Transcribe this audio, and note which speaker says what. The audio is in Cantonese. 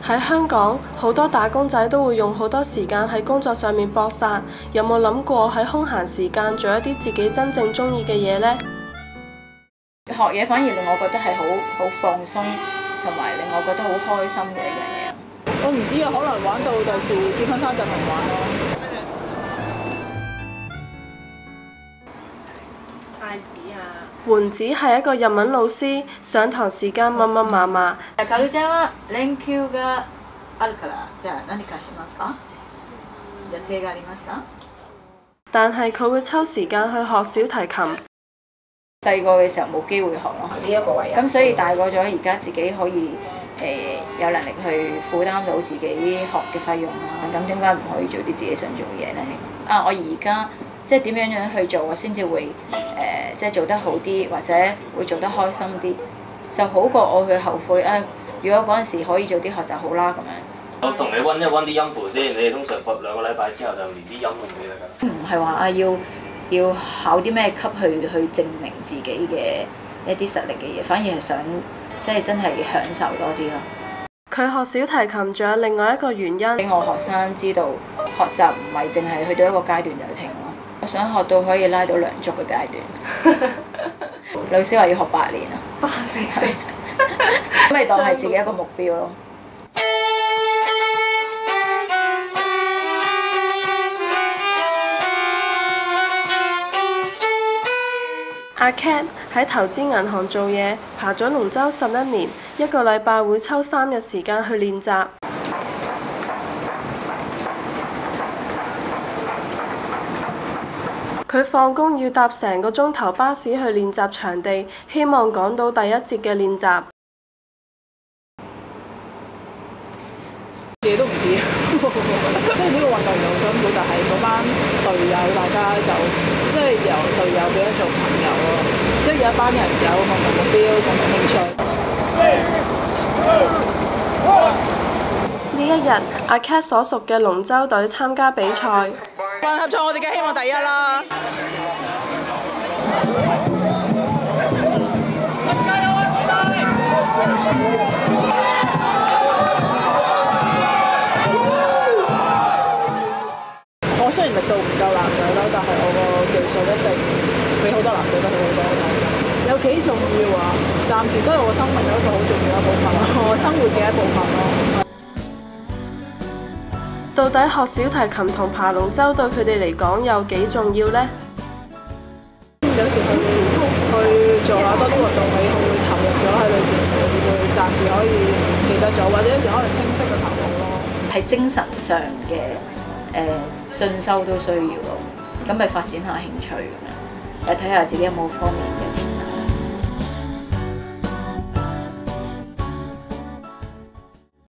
Speaker 1: 喺香港，好多打工仔都會用好多時間喺工作上面搏殺，有冇諗過喺空閒時間做一啲自己真正鍾意嘅嘢呢？
Speaker 2: 學嘢反而令我覺得係好放鬆，同埋令我覺得好開心嘅一樣嘢。
Speaker 3: 我唔知啊，可能玩到第時結婚生仔咪玩咯。
Speaker 4: 太子啊！
Speaker 1: 媛子係一個日文老師，上堂時間密密麻麻。
Speaker 2: カルちゃんは連休があるから、じゃあ何かしますか？予定がありますか？
Speaker 1: 但係佢會抽時間去學小提琴。
Speaker 2: 細個嘅時候冇機會學咯，呢一個位咁所以大個咗，而家自己可以有能力去負擔到自己學嘅費用啦。咁點解唔可以做啲自己想做嘅嘢呢？啊，我而家即係點樣去做，我先至會即係做得好啲，或者會做得開心啲，就好過我去後悔啊！如果嗰陣時可以早啲學就好啦咁樣。
Speaker 5: 我同你温一温啲音符先，你哋通常2個禮拜之後就連啲音都唔記得㗎。
Speaker 2: 唔係話啊要考啲咩級去證明自己嘅一啲實力嘅嘢，反而係想即係真係享受多啲咯。
Speaker 1: 佢學小提琴仲有另外一個原因，
Speaker 2: 俾我學生知道學習唔係淨係去到一個階段就停咯。我想學到可以拉到梁祝嘅階段。老師話要學8年啊！8年咁咪當係自己一個目標咯。
Speaker 1: 阿 Cat 喺投資銀行做嘢，爬咗龍舟11年，一個禮拜會抽3日時間去練習。佢放工要搭成個鐘頭巴士去練習場地，希望趕到第一節嘅練習。
Speaker 3: 自己都唔知，即係呢個運動又好辛苦，但係嗰班隊友大家就即係由隊友變咗做朋友咯，即係有一班人有共同目標、共同興趣。
Speaker 1: 呢一日，阿 Cat 所屬嘅龍舟隊參加比賽。
Speaker 3: 混合賽我哋梗係希望第一啦！我雖然力度唔夠男仔啦，但係我個技術一定比好多男仔都好好多。有幾重要啊？暫時都係我生命一個好重要嘅部分咯，我生活嘅一部分咯。
Speaker 1: 到底學小提琴同爬龍舟對佢哋嚟講有幾重要呢？
Speaker 3: 有時去做下多啲活動，你會投入咗喺裏邊，你會暫時可以記得咗，或者有時可能清晰嘅頭腦咯。
Speaker 2: 係精神上嘅進修都需要咯，咁咪發展下興趣咁樣，睇下自己有冇方面嘅前